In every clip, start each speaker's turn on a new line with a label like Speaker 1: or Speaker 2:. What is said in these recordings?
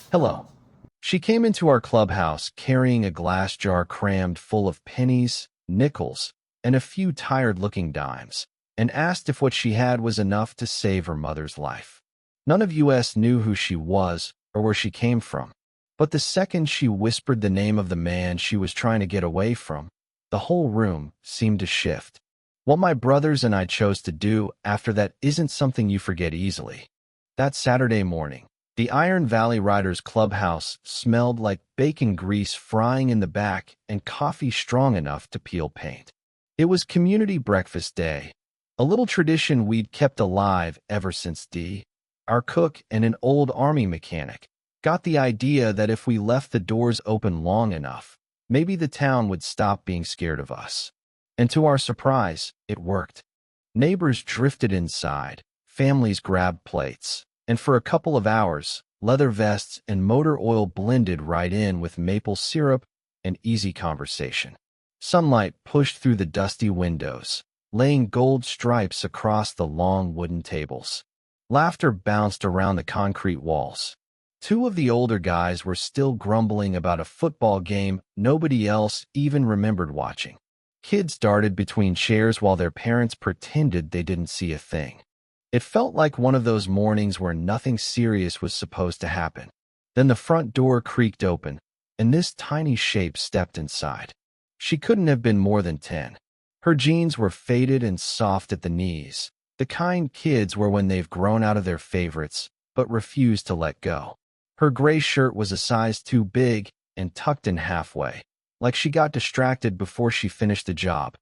Speaker 1: Hello. She came into our clubhouse carrying a glass jar crammed full of pennies, nickels, and a few tired-looking dimes, and asked if what she had was enough to save her mother's life. None of us knew who she was or where she came from, but the second she whispered the name of the man she was trying to get away from, the whole room seemed to shift. What my brothers and I chose to do after that isn't something you forget easily. That Saturday morning, the Iron Valley Riders Clubhouse smelled like bacon grease frying in the back and coffee strong enough to peel paint. It was community breakfast day, a little tradition we'd kept alive ever since D, our cook and an old army mechanic, got the idea that if we left the doors open long enough, maybe the town would stop being scared of us. And to our surprise, it worked. Neighbors drifted inside, families grabbed plates, and for a couple of hours, leather vests and motor oil blended right in with maple syrup and easy conversation. Sunlight pushed through the dusty windows, laying gold stripes across the long wooden tables. Laughter bounced around the concrete walls. Two of the older guys were still grumbling about a football game nobody else even remembered watching. Kids darted between chairs while their parents pretended they didn't see a thing. It felt like one of those mornings where nothing serious was supposed to happen. Then the front door creaked open, and this tiny shape stepped inside. She couldn't have been more than 10. Her jeans were faded and soft at the knees, the kind kids wear when they've grown out of their favorites, but refuse to let go. Her gray shirt was a size too big and tucked in halfway, like she got distracted before she finished the job.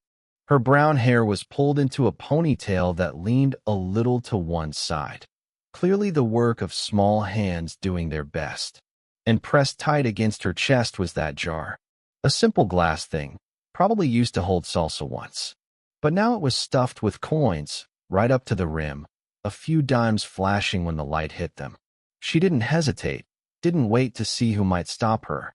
Speaker 1: Her brown hair was pulled into a ponytail that leaned a little to one side, clearly the work of small hands doing their best. And pressed tight against her chest was that jar. A simple glass thing, probably used to hold salsa once. But now it was stuffed with coins, right up to the rim, a few dimes flashing when the light hit them. She didn't hesitate, didn't wait to see who might stop her.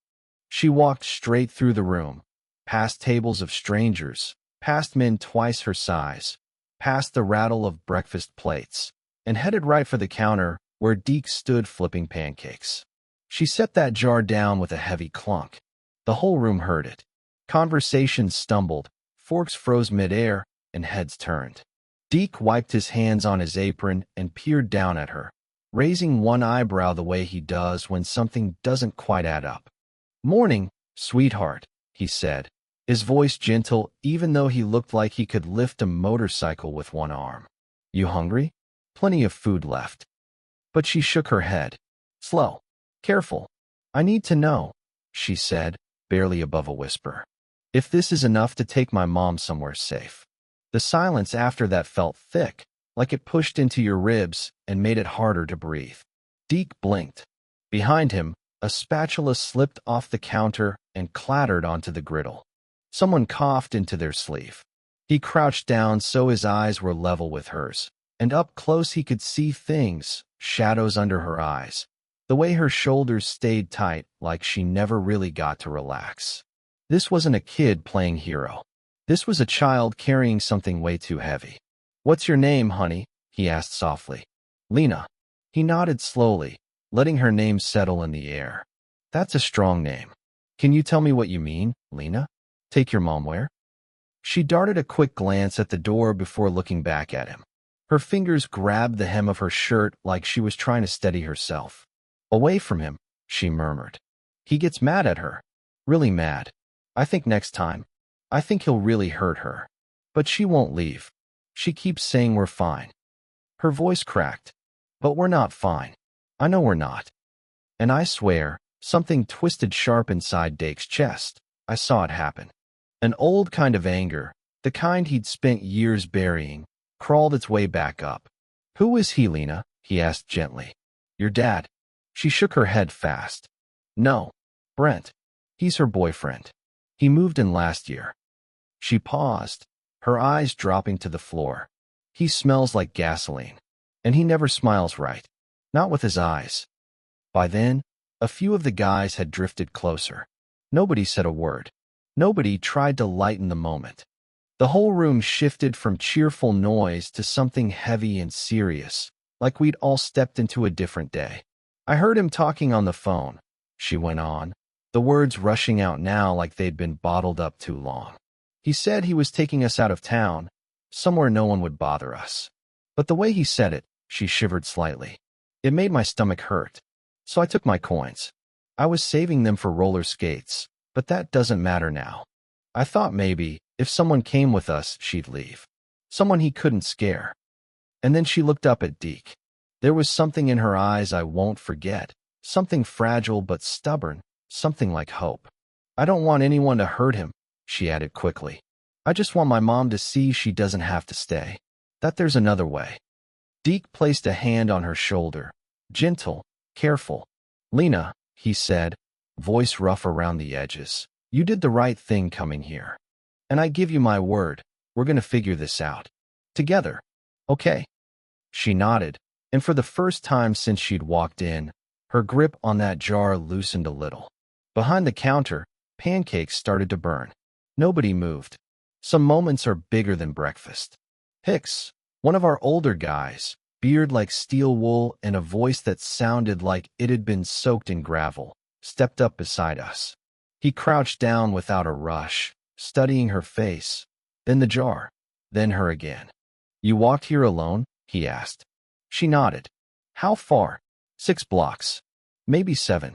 Speaker 1: She walked straight through the room, past tables of strangers, past men twice her size, past the rattle of breakfast plates, and headed right for the counter where Deke stood flipping pancakes. She set that jar down with a heavy clunk. The whole room heard it. Conversations stumbled, forks froze midair, and heads turned. Deke wiped his hands on his apron and peered down at her, raising one eyebrow the way he does when something doesn't quite add up. "Morning, sweetheart," he said, his voice gentle even though he looked like he could lift a motorcycle with one arm. "You hungry? Plenty of food left." But she shook her head. "Slow. Careful. I need to know," she said, barely above a whisper. "If this is enough to take my mom somewhere safe." The silence after that felt thick, like it pushed into your ribs and made it harder to breathe. Deke blinked. Behind him, a spatula slipped off the counter and clattered onto the griddle. Someone coughed into their sleeve. He crouched down so his eyes were level with hers, and up close he could see things, shadows under her eyes, the way her shoulders stayed tight like she never really got to relax. This wasn't a kid playing hero. This was a child carrying something way too heavy. "What's your name, honey?" he asked softly. "Lena." He nodded slowly, letting her name settle in the air. "That's a strong name. Can you tell me what you mean, Lena? Take your mom where?" She darted a quick glance at the door before looking back at him. Her fingers grabbed the hem of her shirt like she was trying to steady herself. "Away from him," she murmured. "He gets mad at her. Really mad. I think next time. I think he'll really hurt her. But she won't leave. She keeps saying we're fine." Her voice cracked. "But we're not fine. I know we're not." And I swear, something twisted sharp inside Dake's chest. I saw it happen. An old kind of anger, the kind he'd spent years burying, crawled its way back up. "Who is he, Lena?" he asked gently. "Your dad." She shook her head fast. "No, Brent. He's her boyfriend. He moved in last year." She paused, her eyes dropping to the floor. "He smells like gasoline. And he never smiles right. Not with his eyes." By then, a few of the guys had drifted closer. Nobody said a word. Nobody tried to lighten the moment. The whole room shifted from cheerful noise to something heavy and serious, like we'd all stepped into a different day. I heard him talking on the phone, she went on, the words rushing out now like they'd been bottled up too long. He said he was taking us out of town, somewhere no one would bother us. But the way he said it, she shivered slightly. It made my stomach hurt. So I took my coins. I was saving them for roller skates, but that doesn't matter now. I thought maybe, if someone came with us, she'd leave. Someone he couldn't scare. And then she looked up at Deke. There was something in her eyes I won't forget, something fragile but stubborn, something like hope. I don't want anyone to hurt him, she added quickly. I just want my mom to see she doesn't have to stay, that there's another way. Deke placed a hand on her shoulder, gentle, careful. Lena, he said, voice rough around the edges, you did the right thing coming here. And I give you my word, we're going to figure this out. Together. Okay? She nodded, and for the first time since she'd walked in, her grip on that jar loosened a little. Behind the counter, pancakes started to burn. Nobody moved. Some moments are bigger than breakfast. Hicks, one of our older guys, beard like steel wool and a voice that sounded like it had been soaked in gravel, stepped up beside us. He crouched down without a rush, studying her face, then the jar, then her again. You walked here alone? He asked. She nodded. How far? 6 blocks. Maybe 7.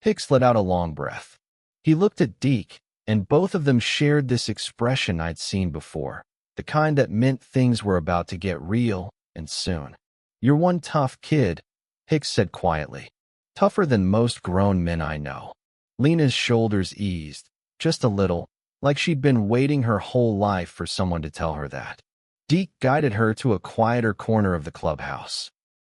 Speaker 1: Hicks let out a long breath. He looked at Deke, and both of them shared this expression I'd seen before, the kind that meant things were about to get real, and soon. You're one tough kid, Hicks said quietly. Tougher than most grown men I know. Lena's shoulders eased, just a little, like she'd been waiting her whole life for someone to tell her that. Deke guided her to a quieter corner of the clubhouse.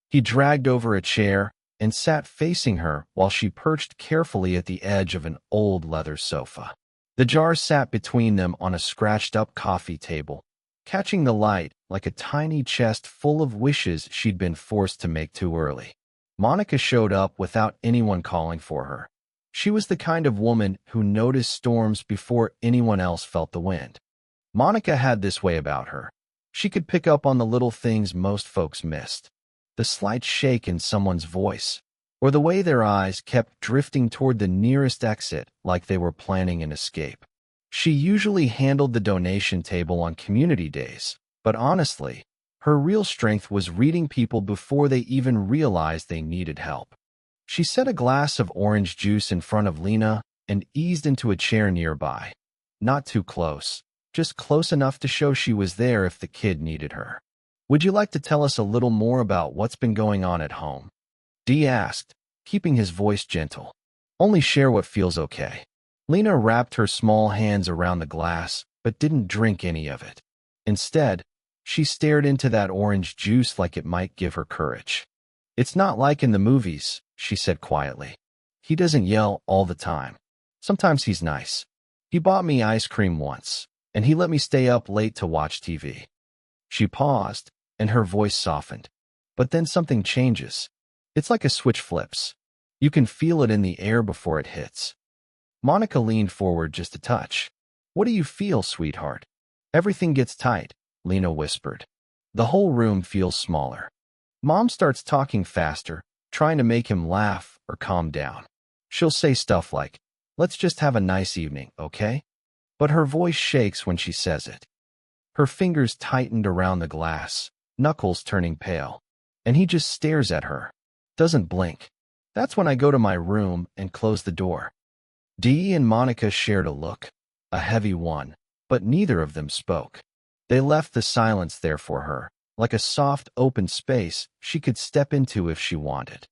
Speaker 1: He dragged over a chair and sat facing her while she perched carefully at the edge of an old leather sofa. The jar sat between them on a scratched-up coffee table, catching the light like a tiny chest full of wishes she'd been forced to make too early. Monica showed up without anyone calling for her. She was the kind of woman who noticed storms before anyone else felt the wind. Monica had this way about her. She could pick up on the little things most folks missed. The slight shake in someone's voice, or the way their eyes kept drifting toward the nearest exit like they were planning an escape. She usually handled the donation table on community days, but honestly, her real strength was reading people before they even realized they needed help. She set a glass of orange juice in front of Lena and eased into a chair nearby. Not too close, just close enough to show she was there if the kid needed her. Would you like to tell us a little more about what's been going on at home? Dee asked, keeping his voice gentle. Only share what feels okay. Lena wrapped her small hands around the glass, but didn't drink any of it. Instead, she stared into that orange juice like it might give her courage. It's not like in the movies, she said quietly. He doesn't yell all the time. Sometimes he's nice. He bought me ice cream once, and he let me stay up late to watch TV. She paused, and her voice softened. But then something changes. It's like a switch flips. You can feel it in the air before it hits. Monica leaned forward just a touch. What do you feel, sweetheart? Everything gets tight, Lena whispered. The whole room feels smaller. Mom starts talking faster, trying to make him laugh or calm down. She'll say stuff like, let's just have a nice evening, okay? But her voice shakes when she says it. Her fingers tightened around the glass, knuckles turning pale, and he just stares at her, doesn't blink. That's when I go to my room and close the door. Dee and Monica shared a look, a heavy one, but neither of them spoke. They left the silence there for her, like a soft, open space she could step into if she wanted.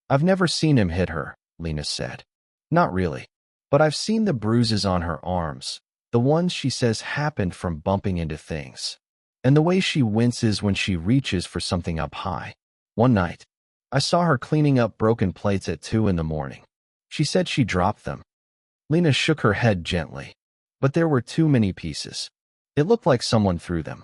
Speaker 1: I've never seen him hit her, Lena said. Not really, but I've seen the bruises on her arms, the ones she says happened from bumping into things, and the way she winces when she reaches for something up high. One night, I saw her cleaning up broken plates at 2 in the morning. She said she dropped them. Lena shook her head gently, but there were too many pieces. It looked like someone threw them.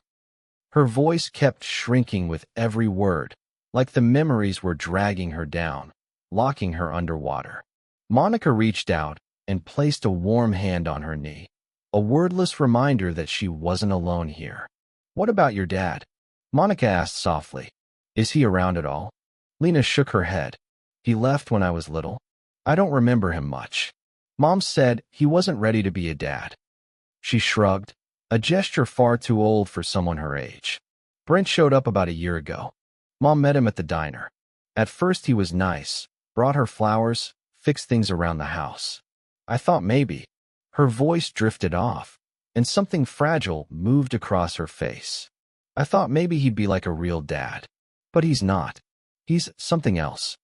Speaker 1: Her voice kept shrinking with every word, like the memories were dragging her down, locking her underwater. Monica reached out and placed a warm hand on her knee, a wordless reminder that she wasn't alone here. What about your dad? Monica asked softly. Is he around at all? Lena shook her head. He left when I was little. I don't remember him much. Mom said he wasn't ready to be a dad. She shrugged, a gesture far too old for someone her age. Brent showed up about a year ago. Mom met him at the diner. At first he was nice, brought her flowers, fixed things around the house. I thought maybe. Her voice drifted off, and something fragile moved across her face. I thought maybe he'd be like a real dad. But he's not. He's something else.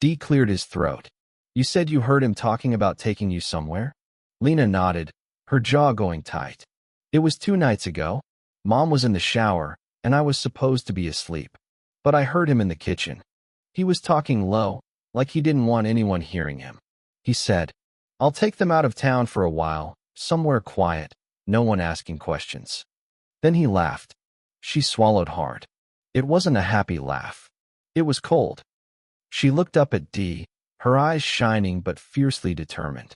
Speaker 1: Dee cleared his throat. You said you heard him talking about taking you somewhere? Lena nodded, her jaw going tight. It was 2 nights ago. Mom was in the shower, and I was supposed to be asleep. But I heard him in the kitchen. He was talking low, like he didn't want anyone hearing him. He said, I'll take them out of town for a while, somewhere quiet, no one asking questions. Then he laughed. She swallowed hard. It wasn't a happy laugh. It was cold. She looked up at Dee, her eyes shining but fiercely determined.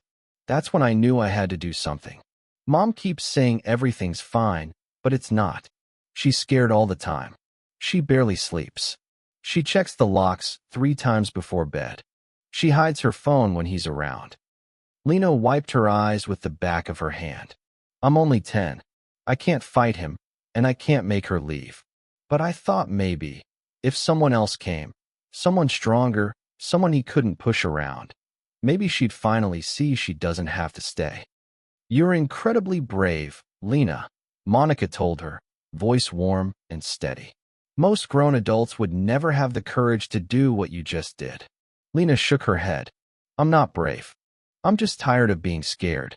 Speaker 1: That's when I knew I had to do something. Mom keeps saying everything's fine, but it's not. She's scared all the time. She barely sleeps. She checks the locks 3 times before bed. She hides her phone when he's around. Lena wiped her eyes with the back of her hand. I'm only 10. I can't fight him, and I can't make her leave. But I thought maybe, if someone else came, someone stronger, someone he couldn't push around, maybe she'd finally see she doesn't have to stay. You're incredibly brave, Lena, Monica told her, voice warm and steady. Most grown adults would never have the courage to do what you just did. Lena shook her head. I'm not brave. I'm just tired of being scared.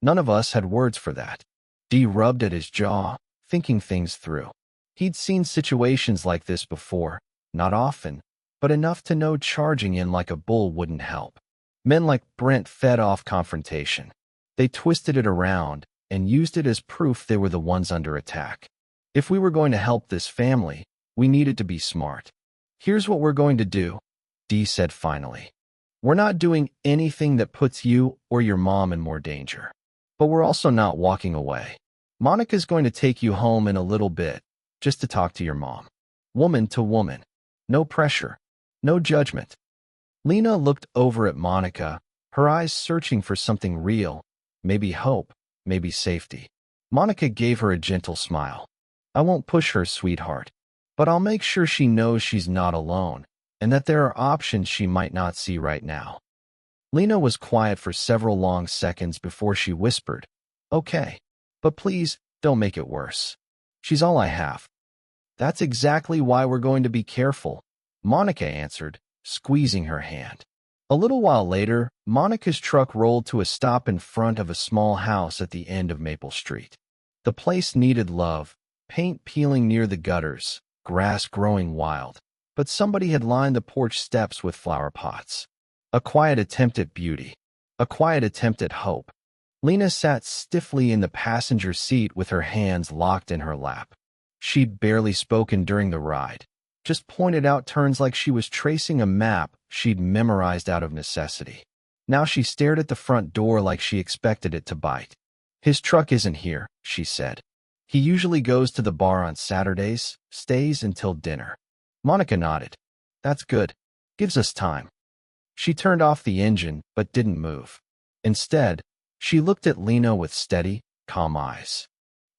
Speaker 1: None of us had words for that. Dee rubbed at his jaw, thinking things through. He'd seen situations like this before, not often, but enough to know charging in like a bull wouldn't help. Men like Brent fed off confrontation. They twisted it around and used it as proof they were the ones under attack. If we were going to help this family, we needed to be smart. Here's what we're going to do, Dee said finally. We're not doing anything that puts you or your mom in more danger. But we're also not walking away. Monica's going to take you home in a little bit, just to talk to your mom. Woman to woman. No pressure. No judgment. Lena looked over at Monica, her eyes searching for something real, maybe hope, maybe safety. Monica gave her a gentle smile. I won't push her, sweetheart, but I'll make sure she knows she's not alone, and that there are options she might not see right now. Lena was quiet for several long seconds before she whispered, Okay, but please, don't make it worse. She's all I have. That's exactly why we're going to be careful, Monica answered, squeezing her hand. A little while later, Monica's truck rolled to a stop in front of a small house at the end of Maple Street. The place needed love, paint peeling near the gutters, grass growing wild, but somebody had lined the porch steps with flower pots. A quiet attempt at beauty. A quiet attempt at hope. Lena sat stiffly in the passenger seat with her hands locked in her lap. She'd barely spoken during the ride, just pointed out turns like she was tracing a map she'd memorized out of necessity. Now she stared at the front door like she expected it to bite. His truck isn't here, she said. He usually goes to the bar on Saturdays, stays until dinner. Monica nodded. That's good. Gives us time. She turned off the engine, but didn't move. Instead, she looked at Lena with steady, calm eyes.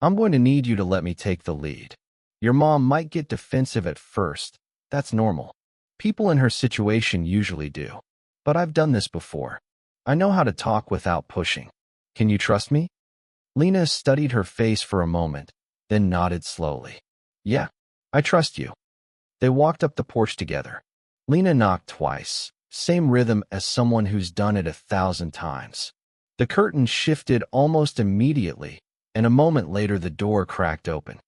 Speaker 1: I'm going to need you to let me take the lead. Your mom might get defensive at first. That's normal. People in her situation usually do. But I've done this before. I know how to talk without pushing. Can you trust me? Lena studied her face for a moment, then nodded slowly. Yeah, I trust you. They walked up the porch together. Lena knocked twice. Same rhythm as someone who's done it 1,000 times. The curtain shifted almost immediately, and a moment later the door cracked open.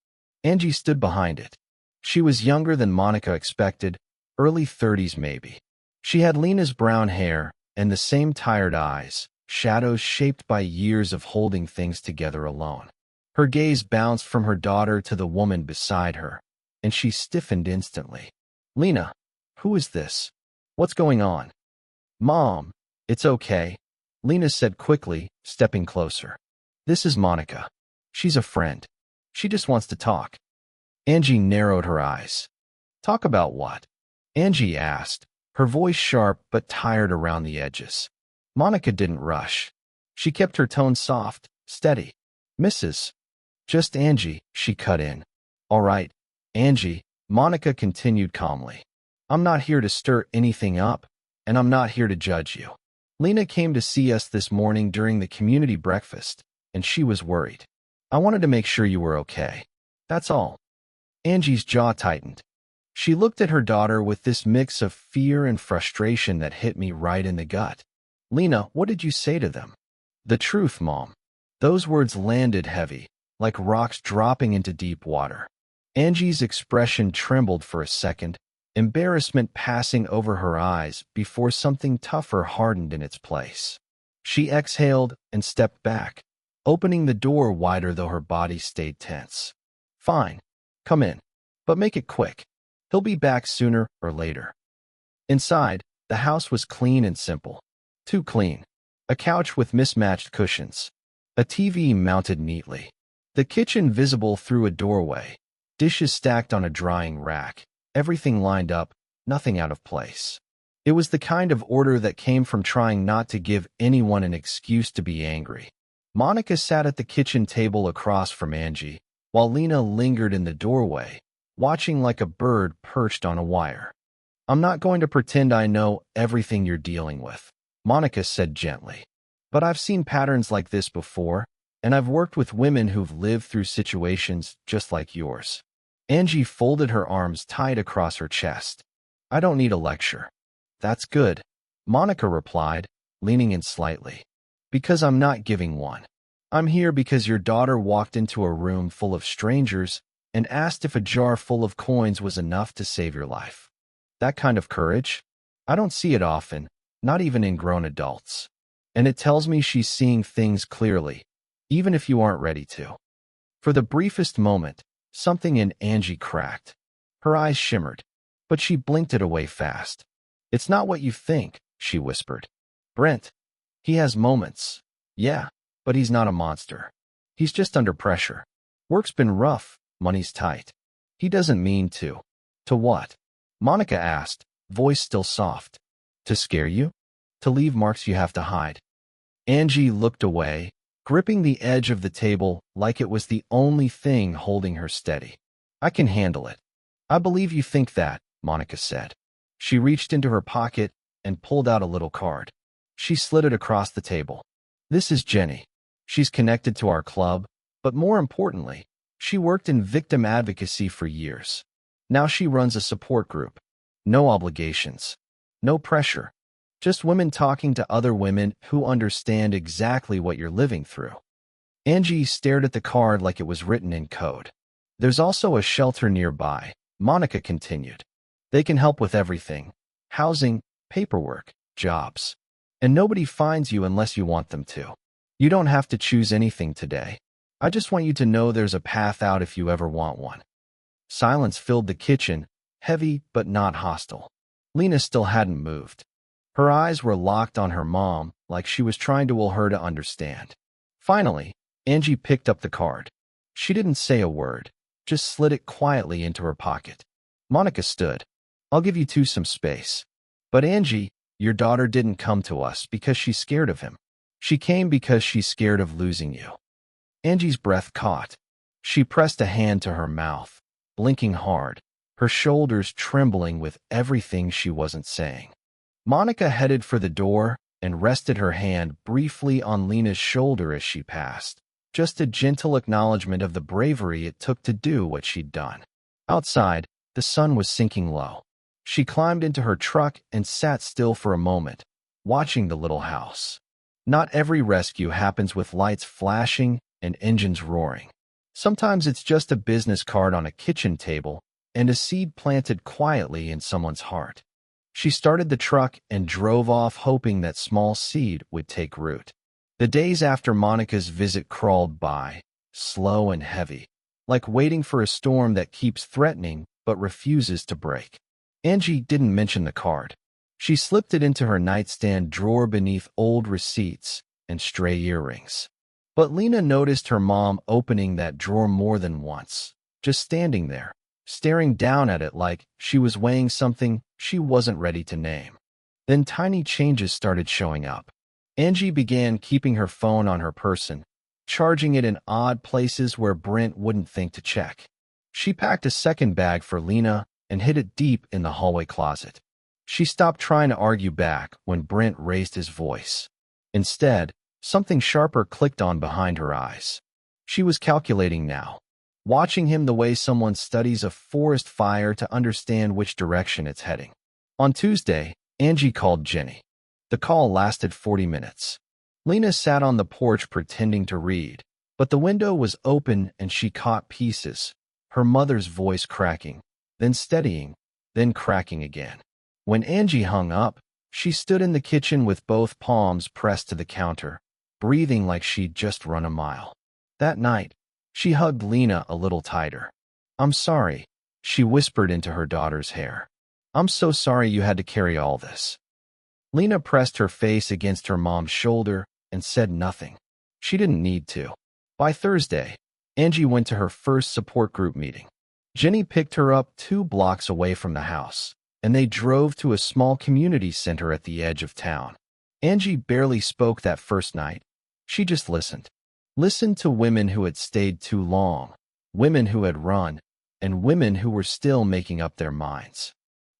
Speaker 1: Angie stood behind it. She was younger than Monica expected, early 30s maybe. She had Lena's brown hair and the same tired eyes, shadows shaped by years of holding things together alone. Her gaze bounced from her daughter to the woman beside her, and she stiffened instantly. Lena, who is this? What's going on? Mom, it's okay, Lena said quickly, stepping closer. This is Monica. She's a friend. She just wants to talk. Angie narrowed her eyes. Talk about what? Angie asked, her voice sharp but tired around the edges. Monica didn't rush. She kept her tone soft, steady. "Mrs. Just Angie," she cut in. "All right, Angie," Monica continued calmly. "I'm not here to stir anything up, and I'm not here to judge you. Lena came to see us this morning during the community breakfast, and she was worried. I wanted to make sure you were okay. That's all." Angie's jaw tightened. She looked at her daughter with this mix of fear and frustration that hit me right in the gut. "Lena, what did you say to them?" "The truth, Mom." Those words landed heavy, like rocks dropping into deep water. Angie's expression trembled for a second, embarrassment passing over her eyes before something tougher hardened in its place. She exhaled and stepped back, opening the door wider though her body stayed tense. "Fine, come in, but make it quick. He'll be back sooner or later." Inside, the house was clean and simple. Too clean. A couch with mismatched cushions. A TV mounted neatly. The kitchen visible through a doorway. Dishes stacked on a drying rack. Everything lined up, nothing out of place. It was the kind of order that came from trying not to give anyone an excuse to be angry. Monica sat at the kitchen table across from Angie, while Lena lingered in the doorway, watching like a bird perched on a wire. "I'm not going to pretend I know everything you're dealing with," Monica said gently. "But I've seen patterns like this before, and I've worked with women who've lived through situations just like yours." Angie folded her arms tight across her chest. "I don't need a lecture." "That's good," Monica replied, leaning in slightly. "Because I'm not giving one. I'm here because your daughter walked into a room full of strangers and asked if a jar full of coins was enough to save your life. That kind of courage? I don't see it often, not even in grown adults. And it tells me she's seeing things clearly, even if you aren't ready to." For the briefest moment, something in Angie cracked. Her eyes shimmered, but she blinked it away fast. "It's not what you think," she whispered. "Brent, he has moments. Yeah, but he's not a monster. He's just under pressure. Work's been rough, money's tight. He doesn't mean to." "To what?" Monica asked, voice still soft. "To scare you? To leave marks you have to hide." Angie looked away, gripping the edge of the table like it was the only thing holding her steady. "I can handle it." "I believe you think that," Monica said. She reached into her pocket and pulled out a little card. She slid it across the table. "This is Jenny. She's connected to our club, but more importantly, she worked in victim advocacy for years. Now she runs a support group. No obligations. No pressure. Just women talking to other women who understand exactly what you're living through." Angie stared at the card like it was written in code. "There's also a shelter nearby," Monica continued. "They can help with everything. Housing, paperwork, jobs. And nobody finds you unless you want them to. You don't have to choose anything today. I just want you to know there's a path out if you ever want one." Silence filled the kitchen, heavy but not hostile. Lena still hadn't moved. Her eyes were locked on her mom, like she was trying to will her to understand. Finally, Angie picked up the card. She didn't say a word, just slid it quietly into her pocket. Monica stood. "I'll give you two some space. But Angie, your daughter didn't come to us because she's scared of him. She came because she's scared of losing you." Angie's breath caught. She pressed a hand to her mouth, blinking hard, her shoulders trembling with everything she wasn't saying. Monica headed for the door and rested her hand briefly on Lena's shoulder as she passed, just a gentle acknowledgement of the bravery it took to do what she'd done. Outside, the sun was sinking low. She climbed into her truck and sat still for a moment, watching the little house. Not every rescue happens with lights flashing and engines roaring. Sometimes it's just a business card on a kitchen table and a seed planted quietly in someone's heart. She started the truck and drove off, hoping that small seed would take root. The days after Monica's visit crawled by, slow and heavy, like waiting for a storm that keeps threatening but refuses to break. Angie didn't mention the card. She slipped it into her nightstand drawer beneath old receipts and stray earrings. But Lena noticed her mom opening that drawer more than once, just standing there, staring down at it like she was weighing something she wasn't ready to name. Then tiny changes started showing up. Angie began keeping her phone on her person, charging it in odd places where Brent wouldn't think to check. She packed a second bag for Lena and hid it deep in the hallway closet. She stopped trying to argue back when Brent raised his voice. Instead, something sharper clicked on behind her eyes. She was calculating now, watching him the way someone studies a forest fire to understand which direction it's heading. On Tuesday, Angie called Jenny. The call lasted 40 minutes. Lena sat on the porch pretending to read, but the window was open and she caught pieces, her mother's voice cracking, then steadying, then cracking again. When Angie hung up, she stood in the kitchen with both palms pressed to the counter, breathing like she'd just run a mile. That night, she hugged Lena a little tighter. "I'm sorry," she whispered into her daughter's hair. "I'm so sorry you had to carry all this." Lena pressed her face against her mom's shoulder and said nothing. She didn't need to. By Thursday, Angie went to her first support group meeting. Jenny picked her up 2 blocks away from the house, and they drove to a small community center at the edge of town. Angie barely spoke that first night. She just listened. Listened to women who had stayed too long, women who had run, and women who were still making up their minds.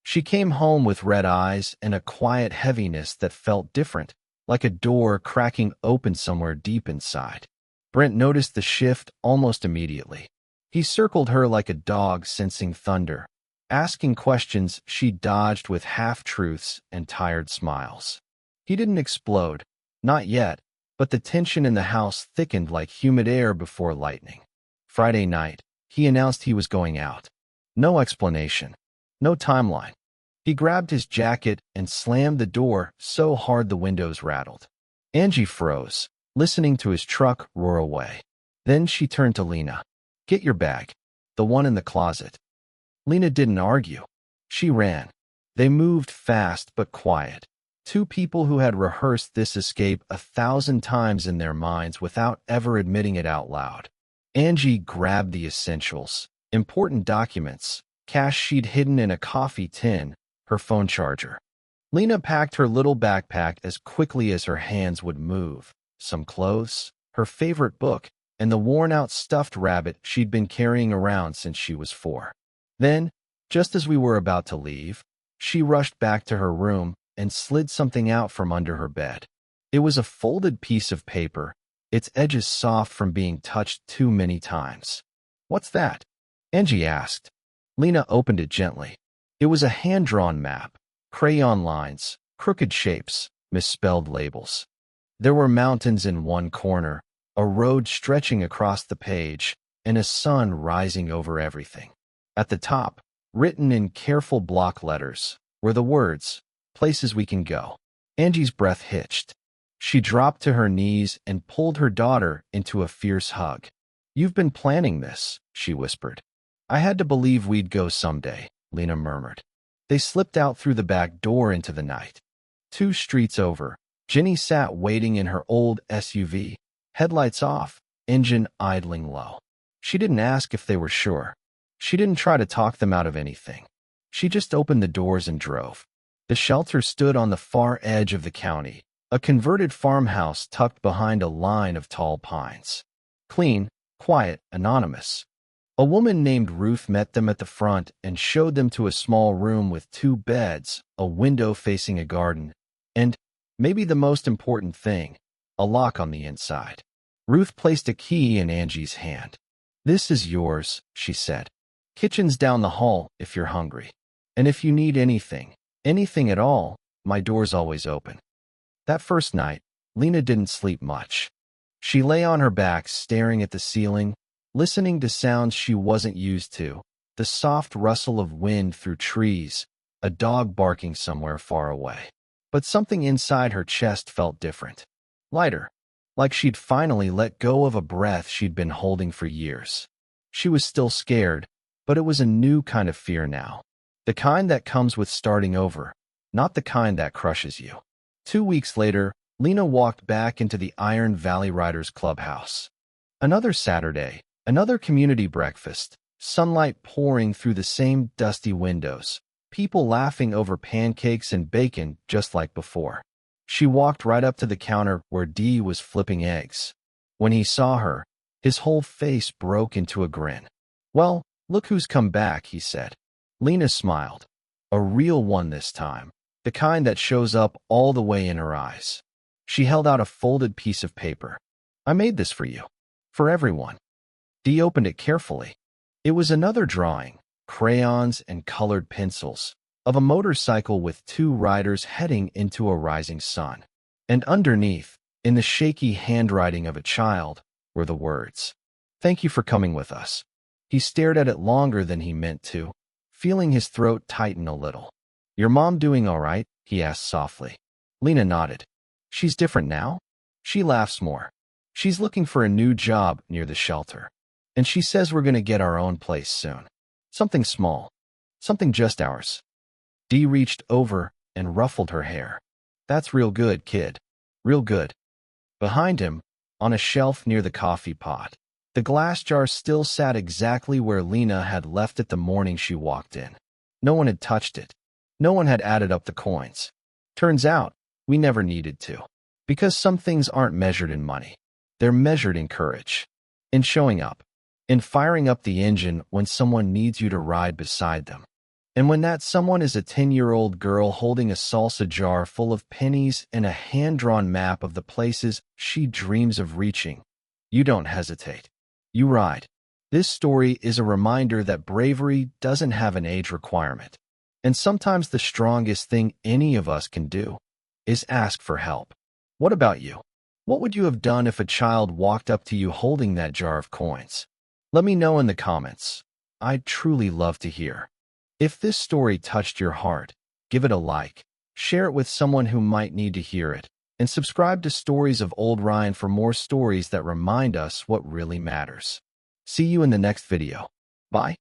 Speaker 1: She came home with red eyes and a quiet heaviness that felt different, like a door cracking open somewhere deep inside. Brent noticed the shift almost immediately. He circled her like a dog sensing thunder, asking questions she dodged with half-truths and tired smiles. He didn't explode, not yet, but the tension in the house thickened like humid air before lightning. Friday night, he announced he was going out. No explanation, no timeline. He grabbed his jacket and slammed the door so hard the windows rattled. Angie froze, listening to his truck roar away. Then she turned to Lena. "Get your bag. The one in the closet." Lena didn't argue. She ran. They moved fast but quiet. 2 people who had rehearsed this escape 1,000 times in their minds without ever admitting it out loud. Angie grabbed the essentials, important documents, cash she'd hidden in a coffee tin, her phone charger. Lena packed her little backpack as quickly as her hands would move, some clothes, her favorite book, and the worn-out stuffed rabbit she'd been carrying around since she was 4. Then, just as we were about to leave, she rushed back to her room and slid something out from under her bed. It was a folded piece of paper, its edges soft from being touched too many times. "What's that?" Angie asked. Lena opened it gently. It was a hand-drawn map, crayon lines, crooked shapes, misspelled labels. There were mountains in one corner, a road stretching across the page, and a sun rising over everything. At the top, written in careful block letters, were the words, "Places we can go." Angie's breath hitched. She dropped to her knees and pulled her daughter into a fierce hug. "You've been planning this," she whispered. "I had to believe we'd go someday," Lena murmured. They slipped out through the back door into the night. 2 streets over, Jenny sat waiting in her old SUV, headlights off, engine idling low. She didn't ask if they were sure. She didn't try to talk them out of anything. She just opened the doors and drove. The shelter stood on the far edge of the county, a converted farmhouse tucked behind a line of tall pines. Clean, quiet, anonymous. A woman named Ruth met them at the front and showed them to a small room with 2 beds, a window facing a garden, and, maybe the most important thing, a lock on the inside. Ruth placed a key in Angie's hand. "This is yours," she said. "Kitchen's down the hall if you're hungry. And if you need anything at all, my door's always open." That first night, Lena didn't sleep much. She lay on her back staring at the ceiling, listening to sounds she wasn't used to, the soft rustle of wind through trees, a dog barking somewhere far away. But something inside her chest felt different. Lighter, like she'd finally let go of a breath she'd been holding for years. She was still scared, but it was a new kind of fear now. The kind that comes with starting over, not the kind that crushes you. 2 weeks later, Lena walked back into the Iron Valley Riders clubhouse. Another Saturday, another community breakfast, sunlight pouring through the same dusty windows, people laughing over pancakes and bacon just like before. She walked right up to the counter where Dee was flipping eggs. When he saw her, his whole face broke into a grin. "Well, look who's come back," he said. Lena smiled. A real one this time, the kind that shows up all the way in her eyes. She held out a folded piece of paper. "I made this for you. For everyone." Dee opened it carefully. It was another drawing, crayons and colored pencils, of a motorcycle with two riders heading into a rising sun. And underneath, in the shaky handwriting of a child, were the words, "Thank you for coming with us." He stared at it longer than he meant to, feeling his throat tighten a little. "Your mom doing all right?" he asked softly. Lena nodded. "She's different now?" She laughs more. "She's looking for a new job near the shelter. And she says we're going to get our own place soon. Something small. Something just ours." Dee reached over and ruffled her hair. "That's real good, kid. Real good." Behind him, on a shelf near the coffee pot, the glass jar still sat exactly where Lena had left it the morning she walked in. No one had touched it. No one had added up the coins. Turns out, we never needed to. Because some things aren't measured in money. They're measured in courage. In showing up. In firing up the engine when someone needs you to ride beside them. And when that someone is a 10-year-old girl holding a salsa jar full of pennies and a hand-drawn map of the places she dreams of reaching, you don't hesitate. You ride. This story is a reminder that bravery doesn't have an age requirement. And sometimes the strongest thing any of us can do is ask for help. What about you? What would you have done if a child walked up to you holding that jar of coins? Let me know in the comments. I'd truly love to hear. If this story touched your heart, give it a like, share it with someone who might need to hear it, and subscribe to Stories of Old Ryan for more stories that remind us what really matters. See you in the next video. Bye.